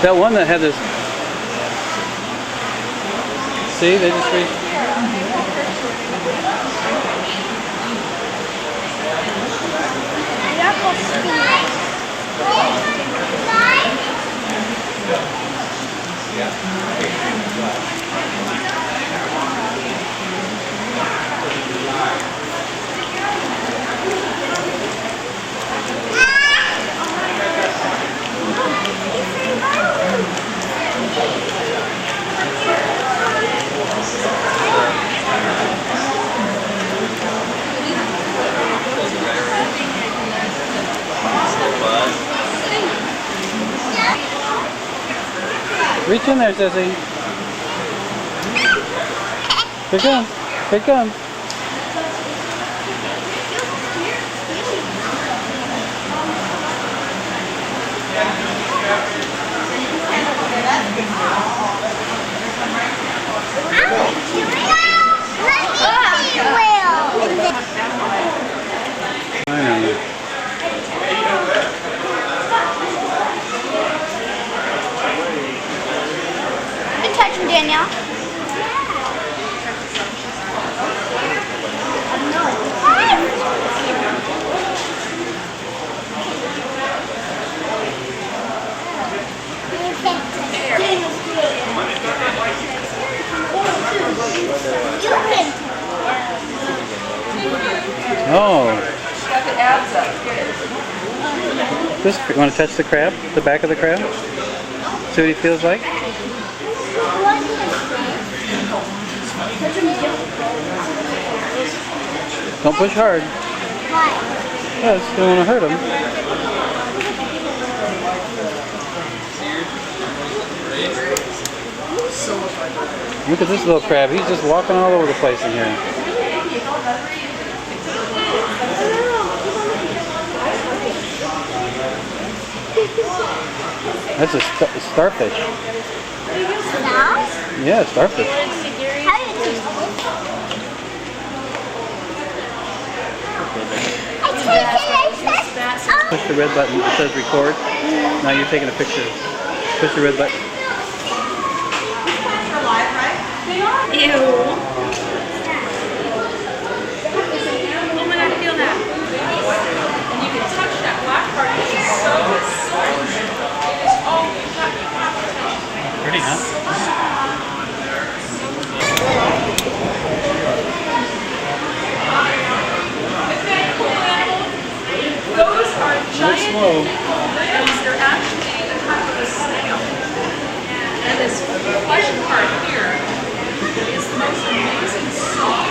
That one that had this. See, they just reached. Reach in there, Sissy. Here it comes. Here it comes. Touch him, Danielle. Oh. This, you want to touch the crab? The back of the crab? See what he feels like? Don't push hard. Why? Yes, you don't want to hurt him. Look at this little crab. He's just walking all over the place in here. That's a starfish. Yeah, starfish. Push the red button. It says record. Now you're taking a picture. Push the red button. Ew. Oh my God, feel that. And you can touch that black part, which is so soft. It is all Pretty, huh? Those are giant limbs. They're actually the kind of a snail. And this flesh part here is the most amazing soft.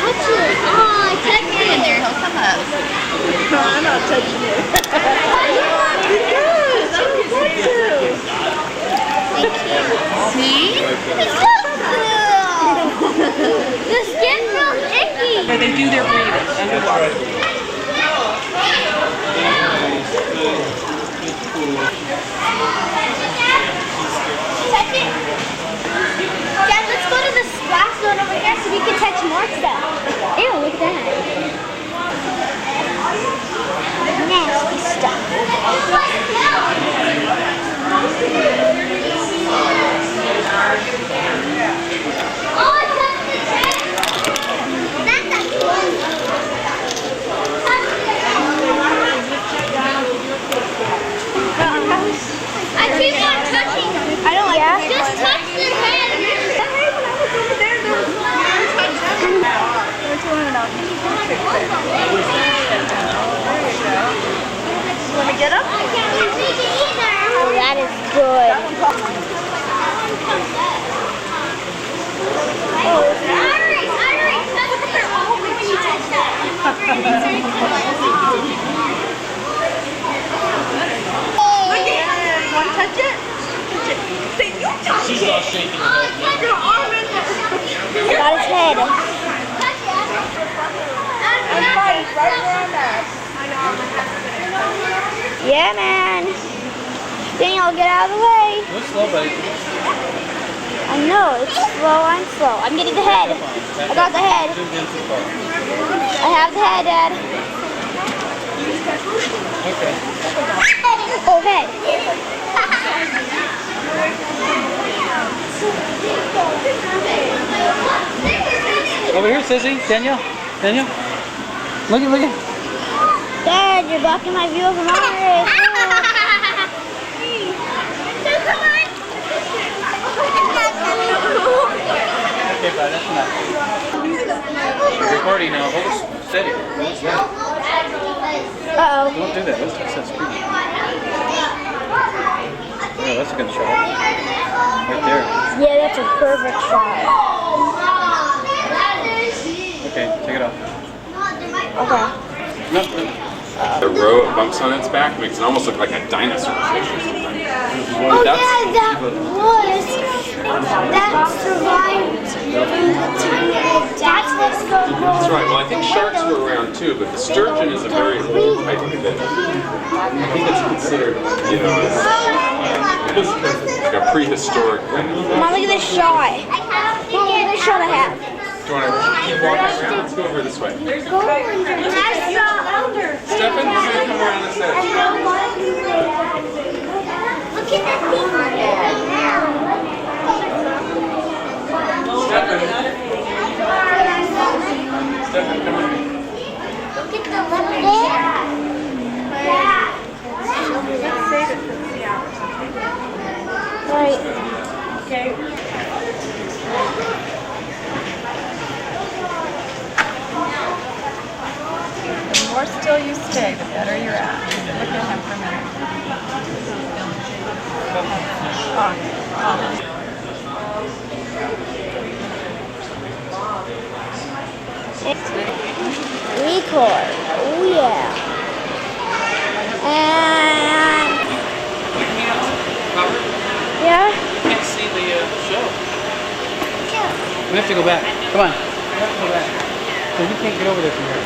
Touch it. Oh, touch it in there. He'll come up. No, I'm not touching it. Yes, I don't want to. See? It's so cool. The skin's real icky. Where they do their breathing underwater. Touch it. Dad, let's go to the splash zone over here so we can touch more stuff. Ew, look at that. Nasty stuff. Oh, touch the train. That's a cool. I keep on touching. I don't like it. Just touch their head. Want to get up? I can't touch it either. Oh, that is good. Irie, touch her. Oh, when you touch that. Want to touch it? Touch it. Say, you touch it. She's all shaking her head. Your arm in there. Got his head. Right where I'm at. Yeah, man. Daniel, get out of the way. Go slow, buddy. I know, it's slow, I'm slow. I'm getting the head. I got the head. Zoomed in too far. I have the head, Dad. Okay. Oh, head. Over here, Sissy. Danielle. Danielle. Look at, look at. Dad, you're blocking my view of Monterey. Okay, bud, that's enough. Recording now. Hold it steady. Hold it steady. Uh-oh. Don't do that. That's creepy. Oh, that's a good shot. Right there. Yeah, that's a perfect shot. Okay, take it off. Okay. No. A row of bumps on its back makes it almost look like a dinosaur fish or something. Oh, yeah, that survived from the time that's That's right. Well, I think sharks were around too, but the sturgeon is a very old type of fish. I think it's considered, you know, like a prehistoric kind of fish. Mom, look at this shot. Mom, look at this shot I have. Do you want to keep walking around? Let's go over this way. Stefan, we're going to come around this edge. Look at that thing on there. Stefan, come on. Look at the leopard there. Right. Okay. The more still you stay, the better you're at. Look at him for a minute. On. Record. Oh yeah. And yeah. Can't see the show. We have to go back. Come on. We have to go back. Because we can't get over there from here.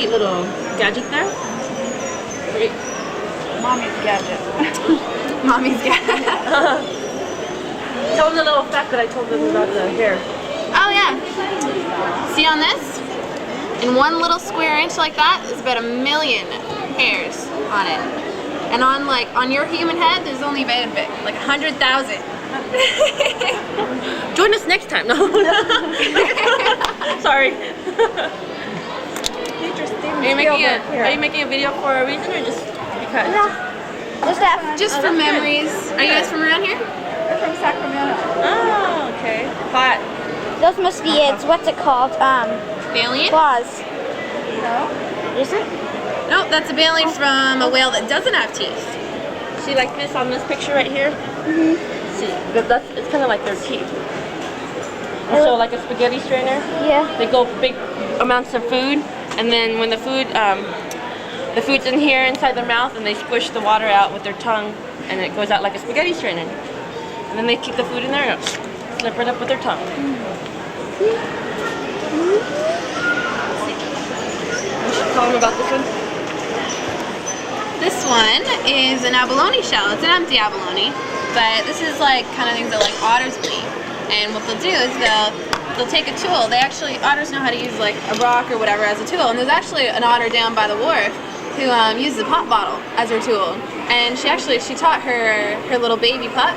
Little gadget there. Great. Mommy's gadget. Mommy's gadget. Tell them the little fact that I told them about the hair. Oh yeah. See on this? In one little square inch like that, there's about 1 million hairs on it. And on your human head, there's only about like 100,000. Join us next time. No. Sorry. Are you making a video for a reason or just because? Just for memories. Are you guys from around here? We're from Sacramento. Oh, okay. But Those must be its, what's it called? Baleen? Claws. No? Is it? No, that's a baleen from a whale that doesn't have teeth. see like this on this picture right here? See, it's kind of like their teeth. And so like a spaghetti strainer, Yeah. they go big amounts of food, and then when the food's in here inside their mouth, and they squish the water out with their tongue, and it goes out like a spaghetti strainer. And then they keep the food in there and slip it up with their tongue. You should tell them about this one. This one is an abalone shell. It's an empty abalone, but this is like kind of things that like otters will eat. And what they'll do is they'll take a tool. Otters know how to use like a rock or whatever as a tool. And there's actually an otter down by the wharf who uses a pop bottle as her tool. And she taught her little baby pup.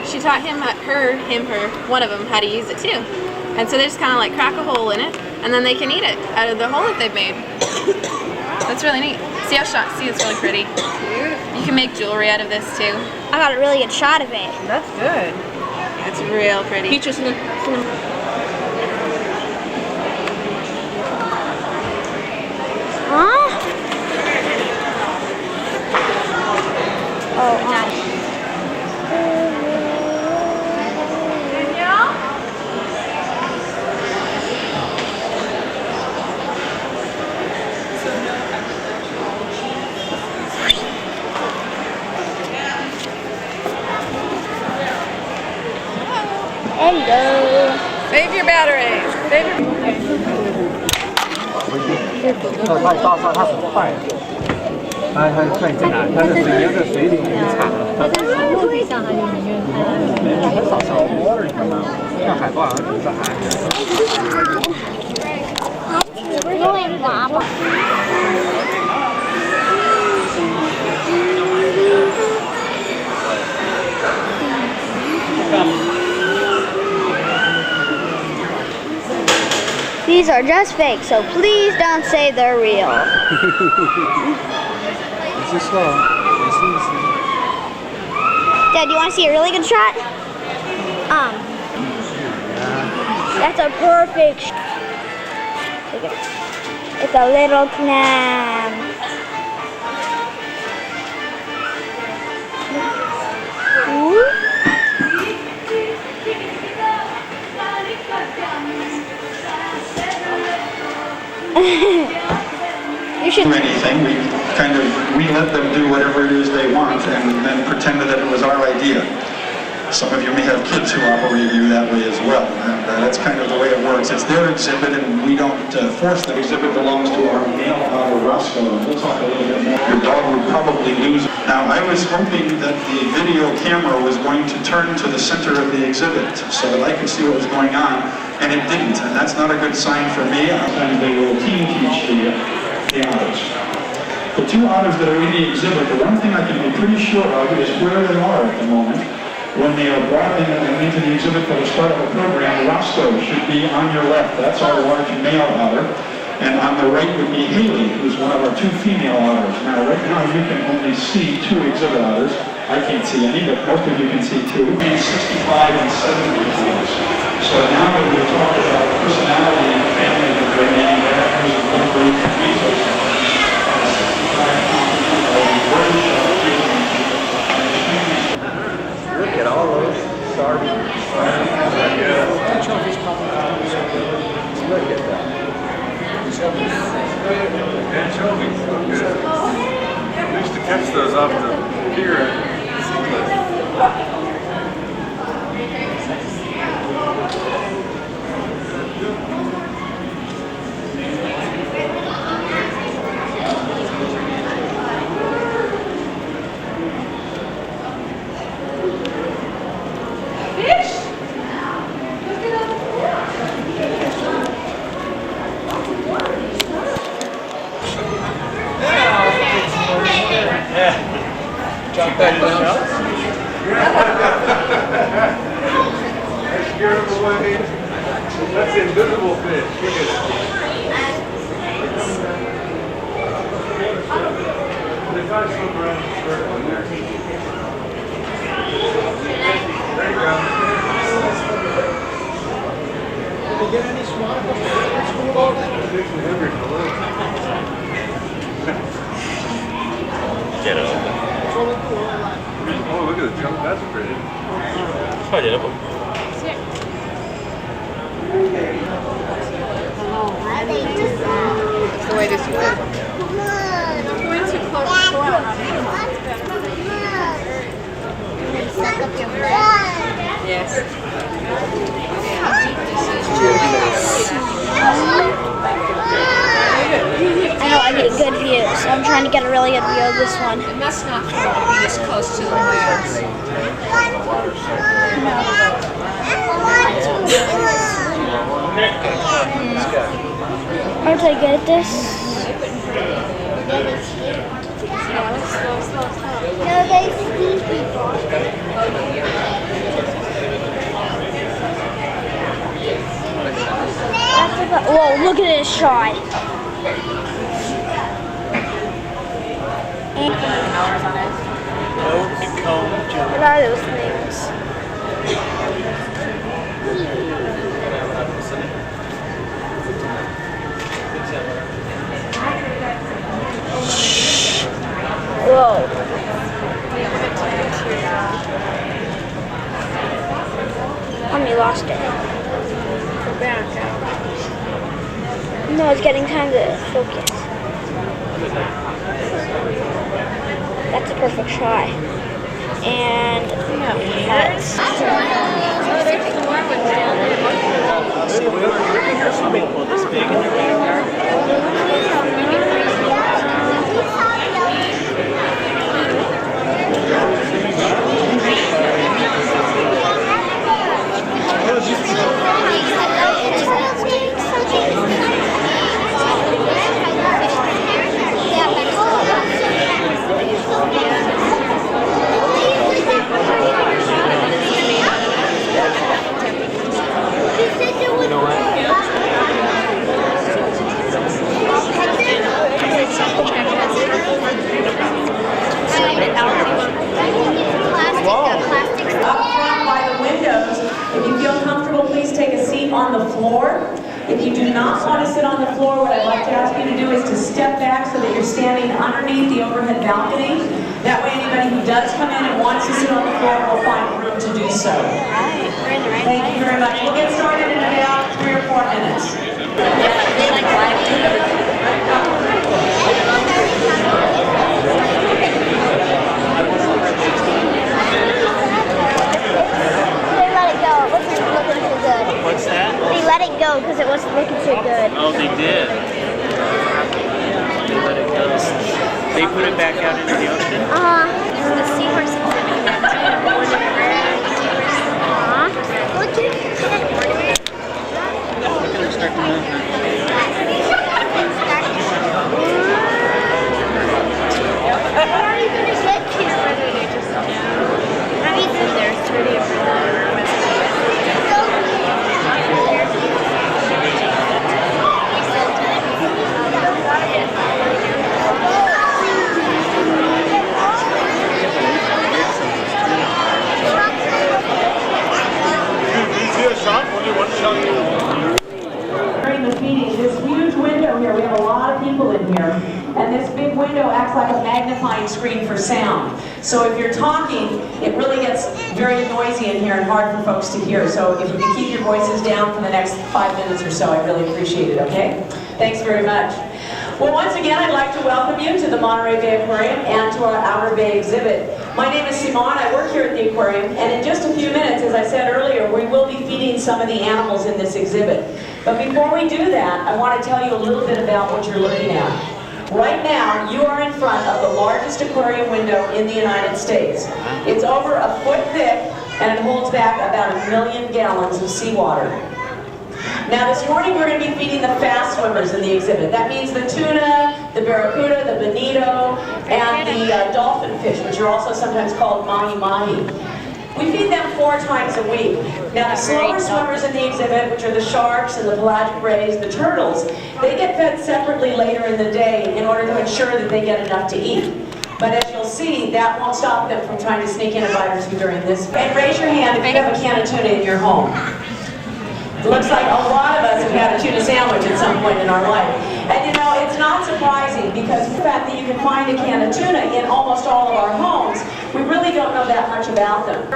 She taught one of them how to use it too. And so they just kind of like crack a hole in it, and then they can eat it out of the hole that they've made. That's really neat. See how it's really pretty. You can make jewelry out of this too. I got a really good shot of it. That's good. It's real pretty. Features in the Huh? Oh, Save your batteries. Save your... 它太大它很快，它可以在哪？它是水流在水里面产的。但是陆地上它就宁愿看。很少上 water 干嘛？像海豹好像只是海。We're going Bob. These are just fake, so please don't say they're real. 你是说，你是 Dad, do you want to see a really good shot? That's a perfect shot. Look at it. It's a little clam. Ooh. You should. Do anything. We let them do whatever it is they want and then pretended that it was our idea. Some of you may have kids who operate you that way as well, and that's kind of the way it works. It's their exhibit, and we don't force them. The exhibit belongs to our male otter, Roscoe, and we'll talk a little bit more. Your dog would probably lose. Now, I was hoping that the video camera was going to turn to the center of the exhibit so that I could see what was going on, and it didn't, and that's not a good sign for me. Sometimes they will team teach the otters. The two otters that are in the exhibit, the one thing I can be pretty sure of is where they are at the moment. When they are brought into the exhibit for the start of the program, Roscoe should be on your left. That's our large male otter. And on the right would be Haley, who's one of our two female otters. Now, right now, you can only see two exhibit otters. I can't see any, but most of you can see two. 65 and 70 otters. So now that we've talked about personality and family that they're in, that is one great resource. 65 Look at all those sardines. Look at that. Anchovies, okay. We used to catch those off the pier at Jump back down. That scared them away. That's the invisible fish. Look at it. They probably swim around the circle in there. There you go. Did they get any swamp? Get it open. Oh, look at the jump. That's pretty. Probably did it. That's the way this works. Going too close to shore. Suck up your breath. Yes. I know I get good views. I'm trying to get a really good view of this one. And that's not to be this close to the whales. Aren't I good at this? No, they see people. Whoa, look at this shot. What are those things? Whoa. We lost it. No, it's getting time to focus. That's a perfect shot. And that's See, we were looking for swimming pool this big in their backyard. Up front by the windows, if you feel comfortable, please take a seat on the floor. If you do not want to sit on the floor, what I'd like to ask you to do is to step back so that you're standing underneath the overhead balcony. That way anybody who does come in and wants to sit on the floor will find room to do so. Thank you very much. We'll get started in about 3 or 4 minutes. What's that? They let it go because it wasn't looking too good. Oh, they did. They let it go. They put it back out into the ocean? The seahorse exhibit. Look at it. Look at them start to move. Where are you going to get to? There's 30 of During the feeding, this huge window here, we have a lot of people in here, and this big window acts like a magnifying screen for sound. So if you're talking, it really gets very noisy in here and hard for folks to hear. So if you can keep your voices down for the next 5 minutes or so, I'd really appreciate it, okay? Thanks very much. Well, once again, I'd like to welcome you to the Monterey Bay Aquarium and to our Outer Bay exhibit. My name is Simone, I work here at the aquarium, and in just a few minutes, as I said earlier, we will be feeding some of the animals in this exhibit. But before we do that, I want to tell you a little bit about what you're looking at. Right now, you are in front of the largest aquarium window in the United States. It's over a foot thick, and it holds back about 1 million gallons of seawater. Now this morning we're going to be feeding the fast swimmers in the exhibit. That means the tuna, the barracuda, the bonito, and the dolphin fish, which are also sometimes called mahi-mahi. We feed them 4 times a week. Now the slower swimmers in the exhibit, which are the sharks and the pelagic rays, the turtles, they get fed separately later in the day in order to ensure that they get enough to eat. But as you'll see, that won't stop them from trying to sneak in a bite or two during this. And raise your hand if you have a can of tuna in your home. It looks like a lot of us have had a tuna sandwich at some point in our life. And you know, it's not surprising because the fact that you can find a can of tuna in almost all of our homes, we really don't know that much about them.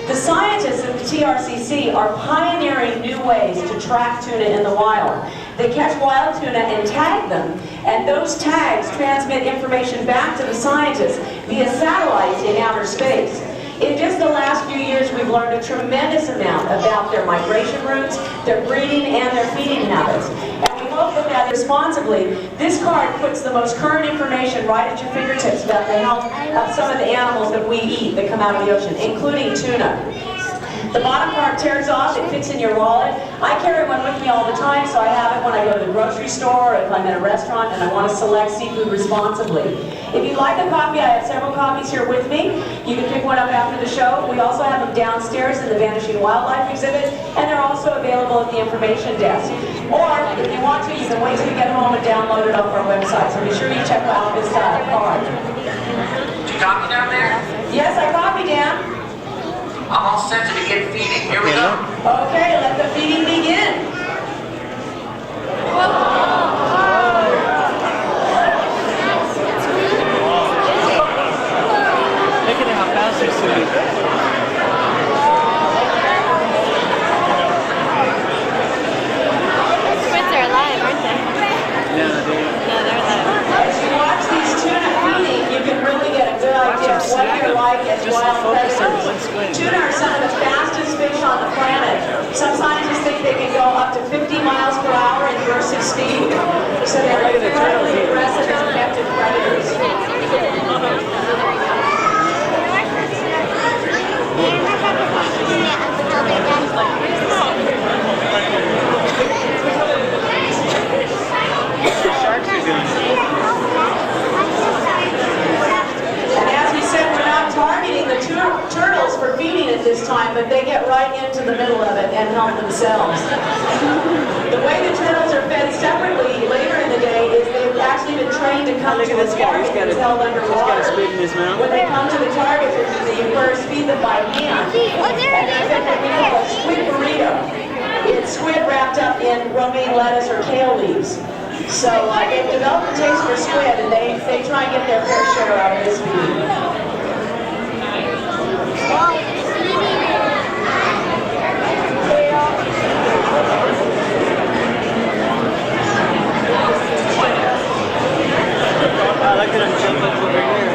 The scientists at the TRCC are pioneering new ways to track tuna in the wild. They catch wild tuna and tag them, and those tags transmit information back to the scientists via satellites in outer space. In just the last few years, we've learned a tremendous amount about their migration routes, their breeding, and their feeding habits. And we hope that responsibly, this card puts the most current information right at your fingertips about the health of some of the animals that we eat that come out of the ocean, including tuna. The bottom part tears off, it fits in your wallet. I carry one with me all the time, so I have it when I go to the grocery store, or if I'm in a restaurant and I want to select seafood responsibly. If you'd like a copy, I have several copies here with me. You can pick one up after the show. We also have them downstairs in the Vanishing Wildlife exhibit, and they're also available at the information desk. Or, if you want to, you can wait till you get home and download it off our website. So be sure you check out this card. Did you copy down there? Yes, I copied, Dan. I'm all set to begin feeding. Here we go. Okay, let the feeding begin. Look at how fast they're swimming. Squids are alive, aren't they? No, No, they're alive. As you watch these tuna feeding, you can really get a good idea of what their life like as wild predators. Tuna are some of the fastest fish on the planet. Some scientists think they can go up to 50 miles per hour in bursts of speed. So they're incredibly aggressive and effective predators. And as we said, we're not targeting the turtles for feeding at this time, but they get right into the middle of it and help themselves. The way the turtles are fed separately later in the day is they've actually been trained to come to a target that's held underwater. When they come to the target, you first feed them by hand. And they're fed what we call a squid burrito. It's squid wrapped up in romaine lettuce or kale leaves. So they've developed a taste for squid, and they try and get their fair share out of this feed. Look at him jump up over here.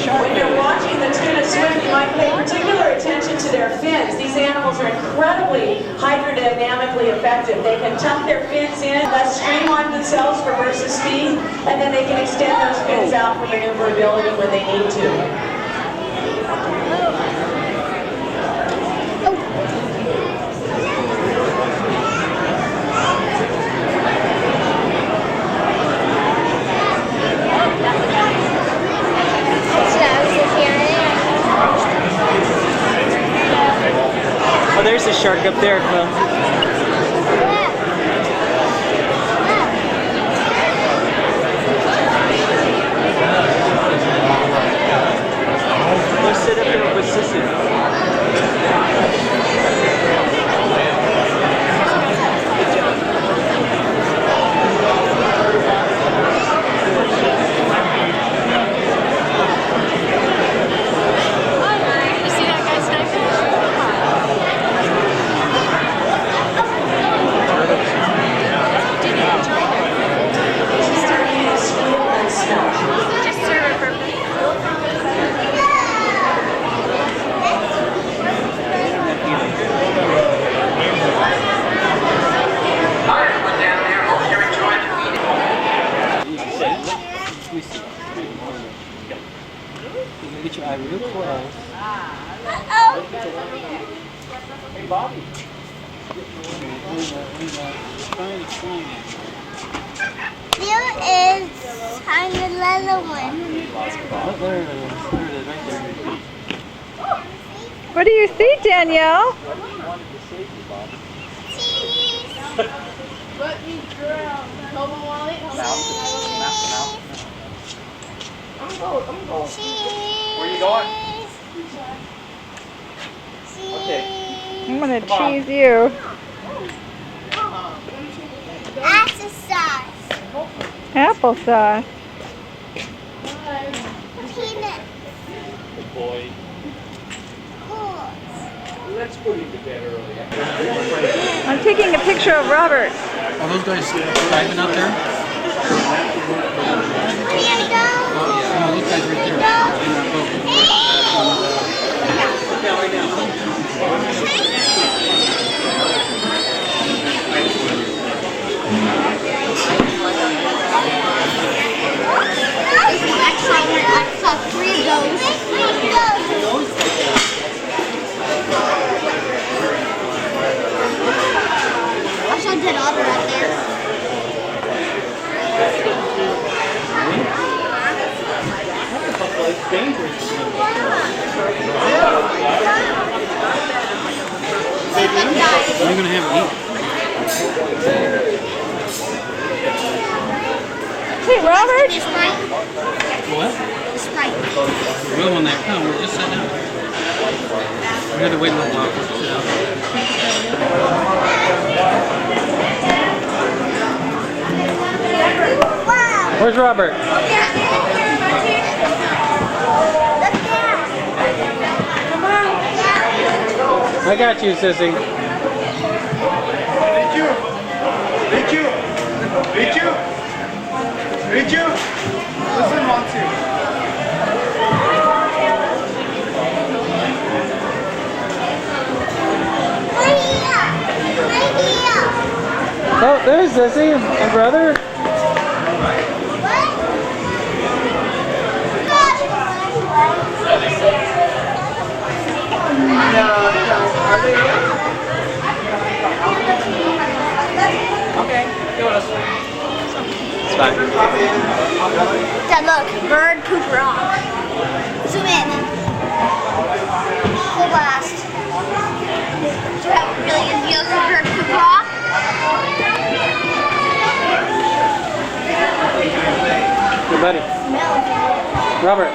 When you're watching the tuna swim, you might pay particular attention to their fins. These animals are incredibly hydrodynamically effective. They can tuck their fins in, thus streamline themselves for bursts of speed, and then they can extend those fins out for maneuverability when they need to. Oh, there's a shark up there, Phil. Let's sit up here with Sissy. Get your eye real close. Hey, Bobby. There is tiny little one. Oh, there it is. There it is, right there. What do you see, Danielle? Cheese. Let me drown. Hobo wallet. I'm going. Cheese. Where are you going? Okay. I'm gonna cheese you. Applesauce. Applesauce. Peanuts. Good boy. Let's put him to bed early. I'm taking a picture of Robert. Are those guys diving out there? Here we go. Oh, those guys right there. In that boat. Right now. I saw 3 of those. I saw a dead otter right there. It's dangerous. What are you going to have to eat? Hey, Robert. What? The Sprite. The real one there. Come on, we're just sitting down. We had to wait a little while for it to sit down. Wow. Where's Robert? Look there. I got you, sissy. Richu, listen one, two. Oh, there's Sissy and brother. Okay, go with us. It's fine. Dad, look, bird poop rock. Zoom in. Full blast. Do you have really good views of bird poop rock? Good buddy. Robert.